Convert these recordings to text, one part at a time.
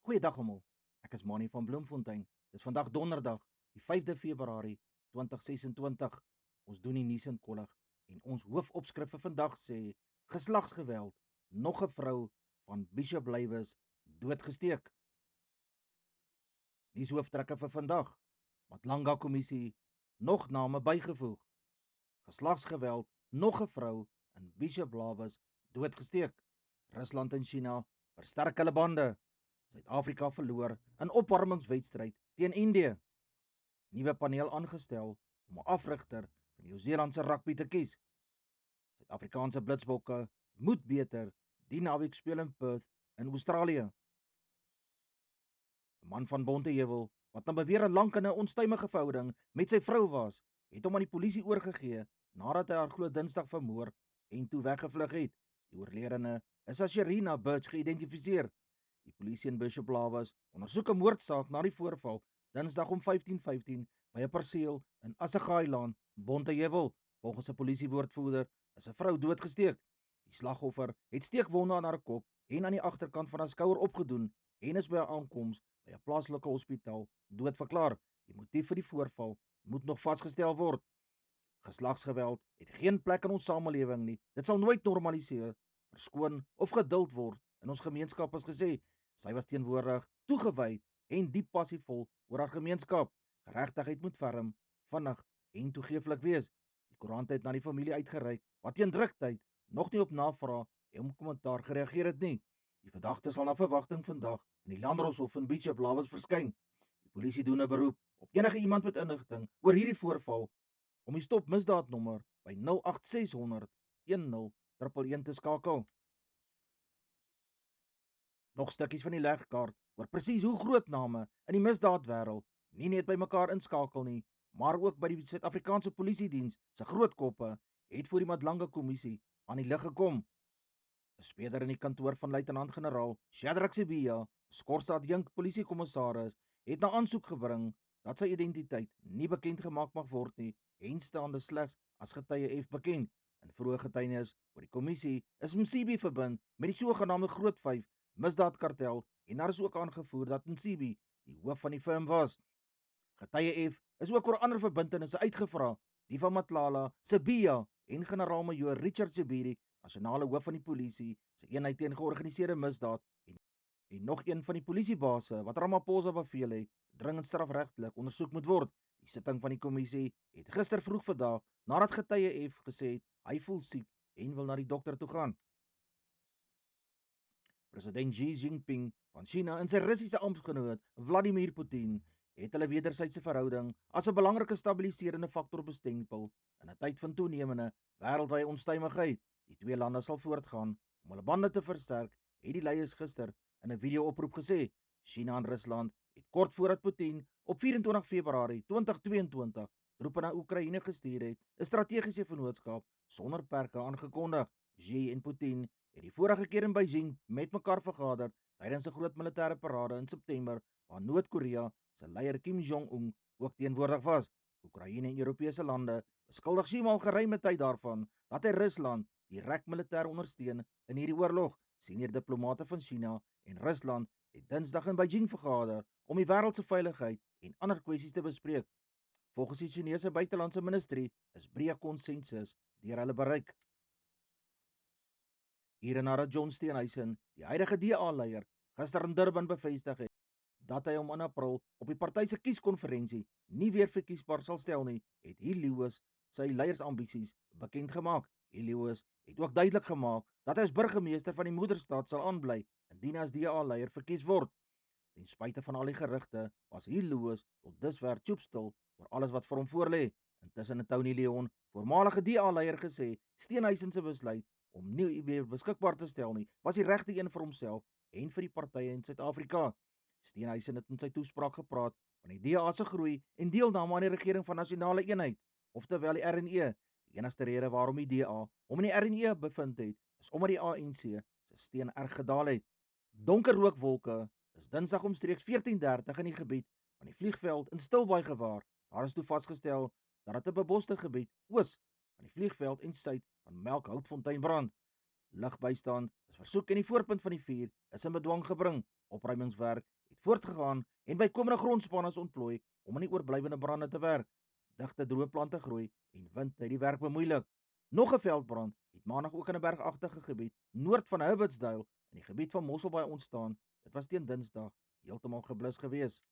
Goeiedag almal. Ek is Manie van Bloemfontein. Dis vandag Donderdag, die 5de Februarie 2026. Ons doen die nuus in kollig en ons hoofopskrif vir vandag sê: geslagsgeweld, nog 'n vrou van Bishop Lywes doodgesteek. Dis hooftrekke vir vandag. Matlanga kommissie nog name bygevoeg. Geslagsgeweld, nog 'n vrou in Bishop Lywes doodgesteek. Rusland en China versterk hulle bande. Suid-Afrika verloor in opwarmingswedstryd teen Indië. Nuwe paneel aangestel om 'n afrigter vir Nieu-Seeland se rugby te kies. Suid-Afrikaanse Blitsbokke moet beter die naweek speel in Perth in Australië. 'n Man van Bonteheuwel wat na beweer lank in 'n onstuimige verhouding met sy vrou was, het hom aan die polisie oorgegee nadat hy haar glo Dinsdag vermoor en toe weggevlug het. Die oorledene is as Sherina Birch geïdentifiseer. Die polisie in Bishop Lywes ondersoek 'n moordsaak na die voorval Dinsdag om 15:15 by 'n perseel in Assagailaan, Bonteheuwel. Volgens 'n polisiewoordvoerder is 'n vrou doodgesteek. Die slagoffer het steekwonde aan haar kop en aan die agterkant van haar skouer opgedoen en is by haar aankoms by 'n plaaslike hospitaal doodverklaar. Die motief vir die voorval moet nog vasgestel word. Geslagsgeweld het geen plek in ons samelewing nie. Dit sal nooit normaliseer, verskoon of geduld word in ons gemeenskap, as gesê. Sy was teenwoordig, toegewyd en diep passievol oor haar gemeenskap. Geregtigheid moet ferm, vinnig en toegeeflik wees. Die koerant het na die familie uitgereik wat teen druktyd nog nie op navraag en om kommentaar gereageer het nie. Die verdagte sal na verwagting vandag in die Landdroshof in Bishop Lywes verskyn. Die polisie doen 'n beroep op enige iemand met inligting oor hierdie voorval om die stopmisdaadnommer by 08600 10 te skakel. Nog stukkies van die legkaart oor presies hoe groot name in die misdaadwêreld nie net by mekaar inskakel nie, maar ook by die Suid-Afrikaanse Polisiediens se groot koppe het voor die Matlanga kommissie aan die lig gekom. 'n Speurder in die kantoor van luitenant-generaal Shadrack Sibiya, skorsadjunk polisiekommissaris, het na aansoek gebring dat sy identiteit nie bekend gemaak mag word nie en staande slegs as getuie F bekend. In vroeë getuienis oor die kommissie is Msibi verbind met die sogenaamde Groot 5 misdaadkartel en daar is ook aangevoer dat Msibi die hoof van die firm was. Getuie F is ook oor ander verbintenisse uitgevra, die van Matlala, Sibiya en generaal-majoor Richard Sibiri, nasionale hoof van die polisie se eenheid teen georganiseerde misdaad en nog een van die polisiebase wat Ramaphosa beveel het dringend strafregtelik ondersoek moet word. Die sitting van die kommissie het gister vroeg vandag nadat getuie F gesê het hy voel siek en wil na die dokter toe gaan. President Xi Jinping van China en sy Russiese amptgenoot Vladimir Putin het hulle wederwysige verhouding as 'n belangrike stabiliserende faktor bestempel in 'n tyd van toenemende wêreldwye onstuimigheid. Die twee lande sal voortgaan om hulle bande te versterk, het die leiers gister in 'n video-oproep gesê. China en Rusland het kort voordat Putin op 24 Februarie 2022 troepe na Oekraïne gestuur het, 'n strategiese vennootskap sonder perke aangekondig. Xi en Putin het die vorige keer in Beijing met mekaar vergader tydens 'n groot militêre parade in September waar Noord-Korea se leier Kim Jong-un ook teenwoordig was. Oekraïne en Europese lande beskuldig Xi al geruime tyd daarvan dat hy Rusland direk militêr ondersteun in hierdie oorlog. Senior diplomate van China en Rusland het Dinsdag in Beijing vergader om die wêreld se veiligheid en ander kwessies te bespreek. Volgens die Chinese buitelandse ministerie is breë konsensus deur hulle bereik. Hiernadat John Steenhuisen, die huidige DA-leier, gister in Durban bevestig het dat hy hom in April op die party se kieskonferensie nie weer verkiesbaar sal stel nie, het Lewis sy leiersambisies bekend gemaak. Lewis het ook duidelik gemaak dat hy as burgemeester van die moederstad sal aanbly indien as DA-leier verkies word. Ten spyte van al die gerugte was Lewis tot dusver choopstil oor alles wat vir hom voorlê. Intussen het Tony Leon, voormalige DA-leier, gesê Steenhuisen se besluit om nie weer beskikbaar te stel nie, was die regte een vir homself en vir die partye in Suid-Afrika. Steenhuisen het in sy toespraak gepraat van die DA se groei en deelname aan die regering van nasionale eenheid, oftewel die RNE. Die enigste rede waarom die DA hom in die RNE bevind het, is omdat die ANC se steun erg gedaal het. Donker rookwolke is Dinsdag omstreeks 14:30 in die gebied van die vliegveld in Stilbaai gewaar. Daar is toe vasgestel dat dit 'n beboste gebied oos van die vliegveld en suid van Melkhoutfontein brand. Lugbystand is versoek en die voorpunt van die vuur is in bedwang gebring. Opruimingswerk voortgegaan en bykomende grondspanne is ontplooi om aan die oorblywende brande te werk. Digte droë plante groei en wind het die werk bemoeilik. Nog 'n veldbrand het maandag ook in 'n bergagtige gebied noord van Hibbertsdale in die gebied van Mosselbaai ontstaan. Dit was teen Dinsdag heeltemal geblus gewees.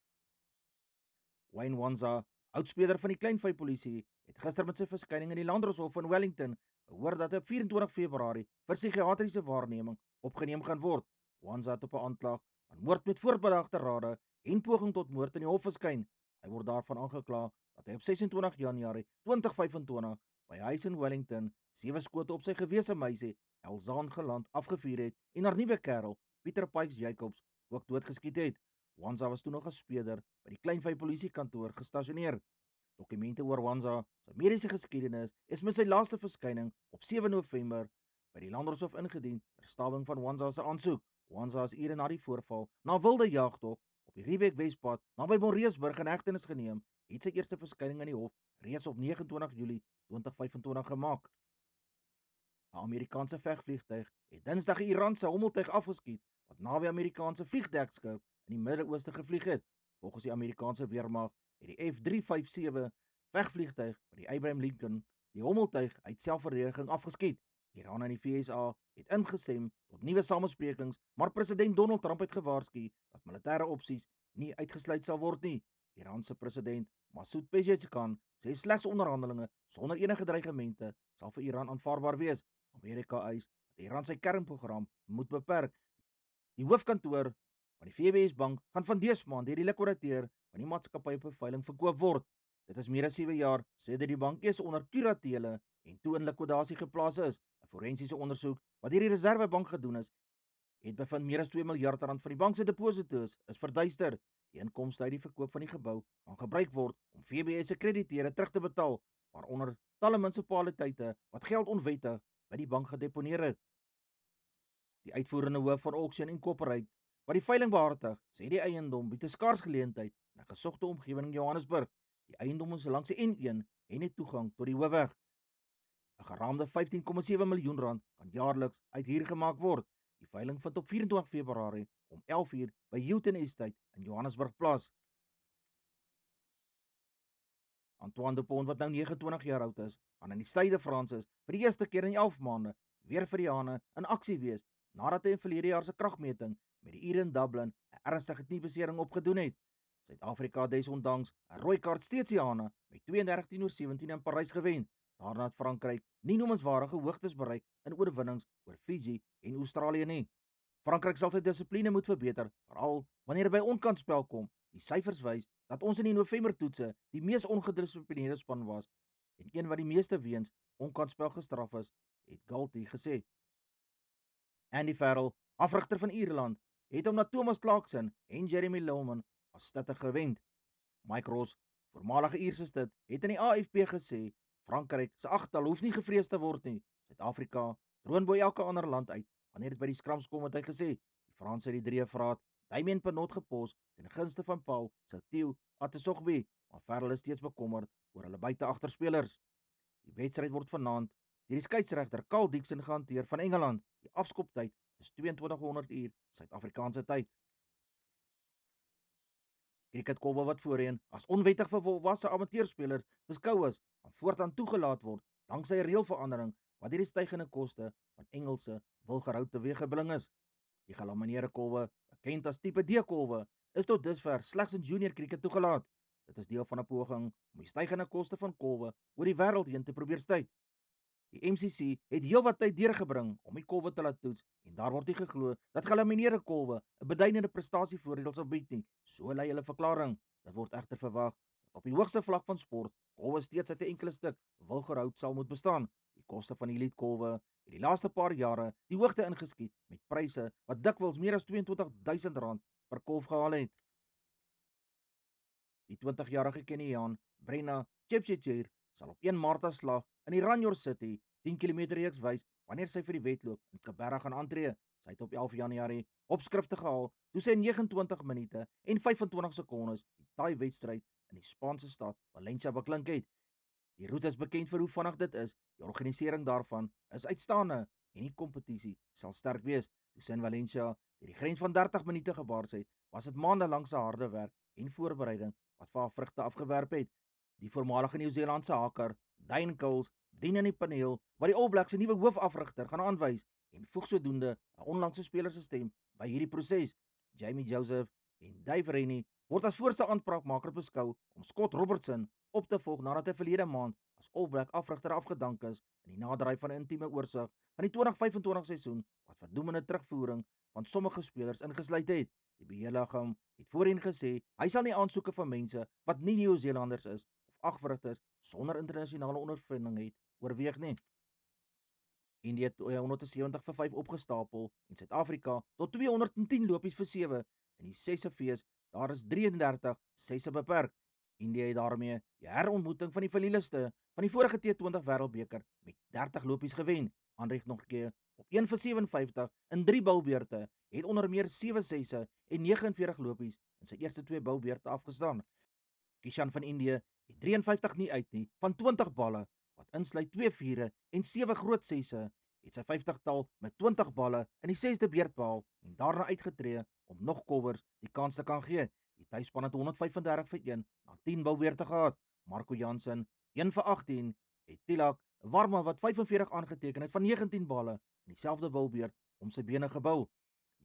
Wayne Wanza, oudspeler van die Kleinvlei Polisie, het gister met sy verskyning in die Landdroshof in Wellington behoor dat hy op 24 Februarie vir psigiatriese waarneming opgeneem gaan word. Wanza het op 'n aanklag van moord met voorbedagte rade en poging tot moord in die hof verskyn. Hy word daarvan aangekla dat hy op 26 Januarie 2025 by 'n huis in Wellington 7 skote op sy gewese meisie, Elzaan Geland, afgevuur het en haar nuwe kerel, Pieter Pikes Jacobs, ook doodgeskiet het. Wanza was toe nog as speler by die Kleinvlei Polisiekantoor gestasioneer. Dokumente oor Wanza se mediese geskiedenis is met sy laaste verskyning op 7 November by die Landdroshof ingedien ter stawing van Wanza se aansoek. Wanza is ure na die voorval na 'n wilde jagtog op die Riebeek Wespaad naby Moreesburg in hegtenis geneem, het sy eerste verskyning in die hof reeds op 29 Julie 2025 gemaak. 'n Amerikaanse vegvliegtuig het Dinsdag 'n Iraanse hommeltuig afgeskiet wat naby Amerikaanse vliegdekskip in die Midde-Ooste gevlieg het. Volgens die Amerikaanse weermag het die F-357 vegvliegtuig by die Abraham Lincoln die hommeltuig uit selfverdediging afgeskiet. Iran en die VSA het ingestem tot nuwe samesprekings, maar president Donald Trump het gewaarsku dat militêre opsies nie uitgesluit sal word nie. Iran se president Masoud Pezeshkian sê slegs onderhandelinge sonder enige dreigemente sal vir Iran aanvaarbaar wees. Amerika eis dat Iran sy kernprogram moet beperk. Die hoofkantoor van die VBS Bank gaan van dese maand deur die likwidateur van die maatskappy op 'n veiling verkoop word. Dit is meer as 7 jaar sedert die bank eers onder kuratele en toe in likwidasie geplaas is. 'n Forensiese ondersoek wat deur die Reserwebank gedoen is, het bevind meer as 2 miljard rand van die bank se deposito's is verduister. Die inkomste uit die verkoop van die gebou gaan gebruik word om VBS se krediteure terug te betaal, waaronder talle munisipaliteite wat geld onwettig by die bank gedeponeer het. Die uitvoerende hoof van Auction Incorporated, wat die veiling behartig, sê die eiendom bied 'n skaars geleentheid in 'n gesogte omgewing in Johannesburg. Die eiendom is langs die N1 en het toegang tot die hoofweg. 'n Geraamde 15,7 miljoen rand kan jaarliks uit hier gemaak word. Die veiling vind op 24 Februarie om 11:00 by Hilton Estate in Johannesburg plaas. Antoine Dupont, wat nou 29 jaar oud is, gaan in die Stade Francis vir die eerste keer in 11 maande weer vir die Hane in aksie wees, nadat hy in verlede jaar se kragmeting met die Ure in Dublin 'n ernstige kniebesering opgedoen het. Suid-Afrika het desondanks 'n rooi kaart steeds die Hane met 32-17 in Parys gewen. Daarna het Frankryk nie noemenswaardige hoogtes bereik in oorwinnings oor Fiji en Australië nie. Frankryk sal sy dissipline moet verbeter, veral wanneer by onkantspel kom. Die syfers wys dat ons in die November toetse die mees ongedissiplineerde span was en een wat die meeste weens onkantspel gestraf is, het Galtie gesê. Andy Farrell, afrigter van Ierland, het hom na Thomas Clarkson en Jeremy Lohman as stutter gewend. Mike Ross, voormalige Ierse stit, het in die AFP gesê Frankryk se agtal hoef nie gevrees te word nie. Suid-Afrika troon bo elke ander land uit wanneer dit by die skrams kom, het hy gesê. Die Franse het die Dreevraat Damien Penaut gepos ten gunste van Paul Sottil Atesogbe, maar Farrell is steeds bekommerd oor hulle buiteagterspelers. Die wedstryd word vanaand deur die skeieregter Carl Dixon gehanteer van Engeland. Die afskoptyd is 2200 uur Suid-Afrikaanse tyd. Cricketkolwe wat voorheen as onwettig vir volwasse amateurspelers beskou is, gaan voortaan toegelaat word danksy 'n reëlverandering wat deur die stygende koste van Engelse wilgerhout teweeggebring is. Die gelamineerde kolwe, bekend as tipe D-kolwe, is tot dusver slegs in junior cricket toegelaat. Dit is deel van 'n poging om die stygende koste van kolwe oor die wêreld heen te probeer staai. Die MCC het heelwat tyd deurgebring om die kolwe te laat toets en daar word nie geglo dat gelamineerde kolwe 'n beduidende prestasievoordeel sal bied nie, so lei hulle verklaring. Dit word egter verwag dat op die hoogste vlak van sport kolwe steeds uit 'n enkele stuk wilgerhout sal moet bestaan. Die koste van die elite kolwe het die laaste paar jare die hoogte ingeskiet met pryse wat dikwels meer as R22,000 per kolf gehaal het. Die 20-jarige Keniaan Brenna Chepchirchir sal op 1 Maart slag in die Ranyor City 10 km reeks wys wanneer sy vir die wedloop in Kibera gaan aantree. Sy het op 11 Januarie opskrifte gehaal toe sy 29 minute en 25 sekondes die taai wedstryd in die Spaanse stad Valencia beklink het. Die roete is bekend vir hoe vinnig dit is. Die organisering daarvan is uitstaande en die kompetisie sal sterk wees. Toe sy in Valencia deur die grens van 30 minute gebaars het, was dit maandelang se harde werk en voorbereiding wat vir haar vrugte afgewerp het. Die voormalige Nieu-Seelandse haker, Dane Coles, dien in die paneel wat die All Blacks se nuwe hoofafrigter gaan aanwys en voeg sodoende 'n onlangse speler se stem by hierdie proses. Jamie Joseph en Dave Rennie word as voorste aanspraakmaker beskou om Scott Robertson op te volg nadat hy verlede maand as All Black afrigter afgedank is in die naderdraai van 'n intieme oorsig van die 2025 seisoen wat verdoemende terugvoering van sommige spelers ingesluit het. Die beheerliggaam het voorheen gesê hy sal nie aansoeke van mense wat nie Nieu-Seelanders is of afrigters sonder internasionale ondervinding het oorweeg nie. Indië het 170 vir 5 opgestapel en Suid-Afrika tot 210 lopies vir 7 in die 6se fees. Daar is 33 6se beperk. Indië het daarmee die herontmoeting van die verlieliste van die vorige T20 Wêreldbeker met 30 lopies gewen. Andrieg Nortje op 1 vir 57 in 3 boubeurte het onder meer 7 6se en 49 lopies in sy eerste 2 boubeurte afgestaan. Kishan van Indië het 53 nie uit nie van 20 balle wat insluit 2 viere en 7 groot 6se, het sy 50-tal met 20 balle in die 6de beurt behaal en daarna uitgetree om nog covers die kans te kan gee. Die tuisspan het 135 vir 1 na 10 boubeurte gehad. Marco Jansen 1 vir 18 het Tilak Warma wat 45 aangeteken het van 19 balle in dieselfde boubeurt om sy bene gebou.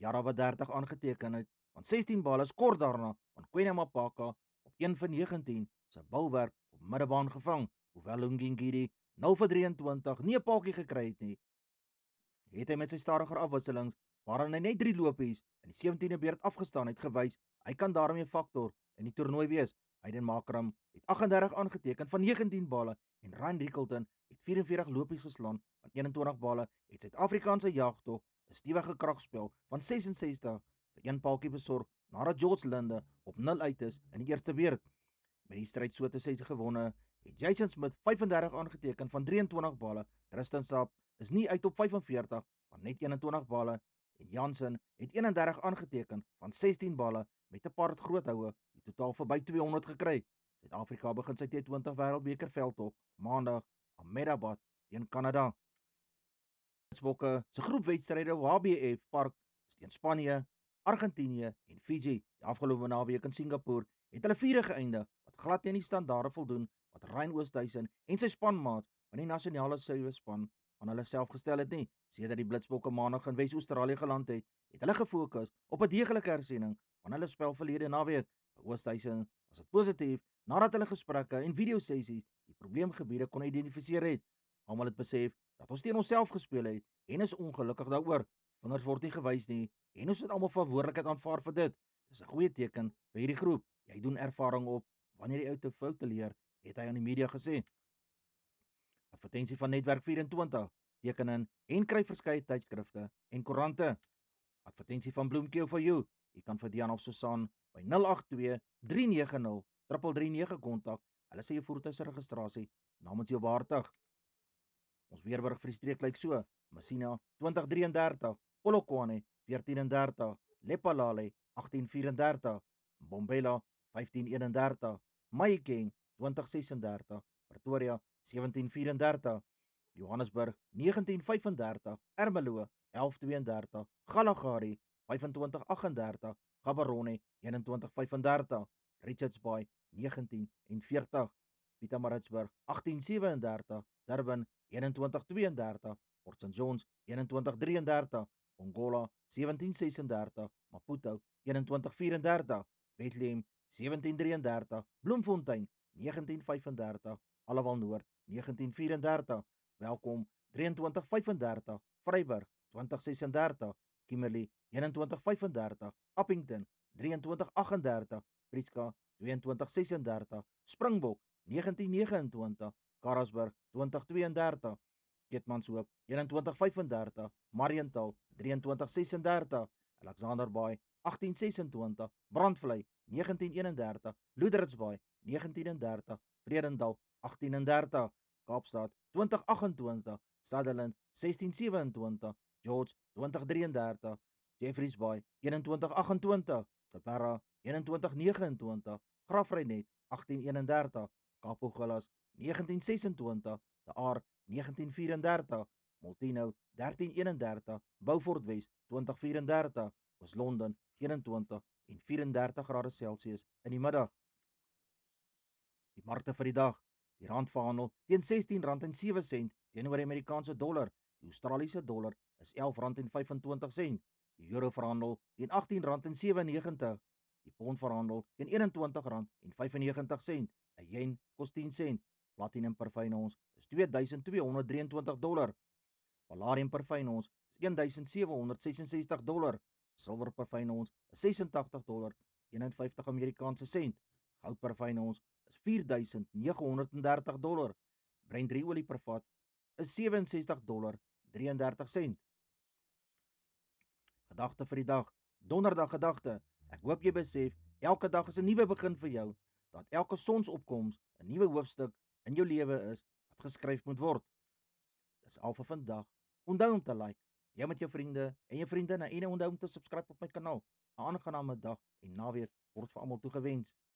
Jara wat 30 aangeteken het van 16 balle kort daarna van Kwena Mapaka op 1 vir 19 sy bouwerk op middebaan gevang. Hoewel Lungingidi 0 vir 23 nie 'n paaltjie gekry het nie, het hy met sy stadiger afwisselings waarin hy net 3 lopies in die 17de beurt afgestaan het gewys hy kan daarmee 'n faktor in die toernooi wees. Hayden Markram het 38 aangeteken van 19 balle en Ryan Rickelton het 44 lopies geslaan van 21 balle. Het Suid-Afrikaanse jagtog 'n stewige kragspel van 66 vir 1 paaltjie besorg nadat George Linde op 0 uit is in die eerste beurt. Met die stryd so te sê gewonne, het Jason Smith 35 aangeteken van 23 balle. Tristan Saab is nie uit op 45 van net 21 balle en Jansen het 31 aangeteken van 16 balle met 'n paar groot houe die totaal verby 200 gekry. Suid-Afrika begin sy T20 Wêreldbeker veldtog maandag in Ahmedabad teen Kanada. Blitsbokke se groepwedstryde op HBF Park teen Spanje, Argentinië en Fiji. Die afgelope naweek in Singapore het hulle vierde geëindig wat glad nie aan die standaarde voldoen wat Ryan Oosthuizen en sy spanmaats van die nasionale suiwerspan aan hulle self gestel het nie. Sedert die Blitsbokke maandag in Wes-Australië geland het, het hulle gefokus op 'n deeglike hersiening van hulle spel verlede naweek. Vir Oosthuizen was dit positief nadat hulle gesprekke en videosessies die probleemgebiede kon identifiseer het. Almal het besef dat ons teen onsself gespeel het en is ongelukkig daaroor. Vingers word nie gewys nie en ons het almal verantwoordelikheid aanvaar vir dit. Dis 'n goeie teken vir hierdie groep. Jy doen ervaring op wanneer jy uit 'n fout leer, het hy aan die media gesê. Advertensie van Netwerk 24, teken in en kry verskeie tydskrifte en koerante. Advertensie van Bloemkeel for you. Jy kan vir Dian of Susan by 082 390 339 kontak. Hulle sê jou voertuig se registrasie namens jou behartig. Ons weerberig vir die streek lyk so: Messina 2033, Polokwane 1430, Lephalale 1834, Mbombela 1531, Mahikeng 2036, Pretoria 1734, Johannesburg 1935, Ermelo 1132, Galagadi 2538, Gaborone 2135, Richards Bay 1940, Pietermaritzburg 1837, Durban 2132, Port St Johns 2133, Pongola 1736, Maputo 2134, Bethlehem 1733, Bloemfontein 1935, Allewal Noord 1934, Welkom 2335, Vryburg 2036, Kimberley 2135, Appington 2338, Prieska 2236, Springbok 1929, Karasburg 2032, Keetmanshoop 2135, Mariental 2336, Alexanderbaai 1826, Brandvlei 1931, Loederitsbaai 1930, Vredendal 1830, Kaapstad 2028, Sutherland 1627, George 2033, Jeffreys Bay 2128, Tabarra 2129, Graaff-Reinet 1831, Kaapogillas 1926, De Aar 1934, Molteno 1331, Beaufort Wes 2034, Oos-London 24 en 34 grade Celsius in die middag. Die markte vir die dag. Die rand verhandel teen R16.07 teenoor die Amerikaanse dollar. Die Australiese dollar is R11.25. Die euro verhandel teen R18.97. Die pond verhandel teen R21.95. 'n yen kos 10 sent. Platinum per fyn ons is $2,223. Palladium per fyn ons is $1,766. Silwer per fyn ons is $86.51 Amerikaanse sent. Goud per fyn ons is $4,930. Brent olie per vat is $67.33. Gedagte vir die dag. Donderdag gedagte. Ek hoop jy besef, elke dag is 'n nuwe begin vir jou, dat elke sonsopkoms 'n nuwe hoofstuk in jou lewe is wat geskryf moet word. Dis al vir vandag. Onthou om te like, jy met jou vriende en jou vriendinne en onthou om te subscribe op my kanaal. 'n Aangename dag en naweek word vir almal toegewens.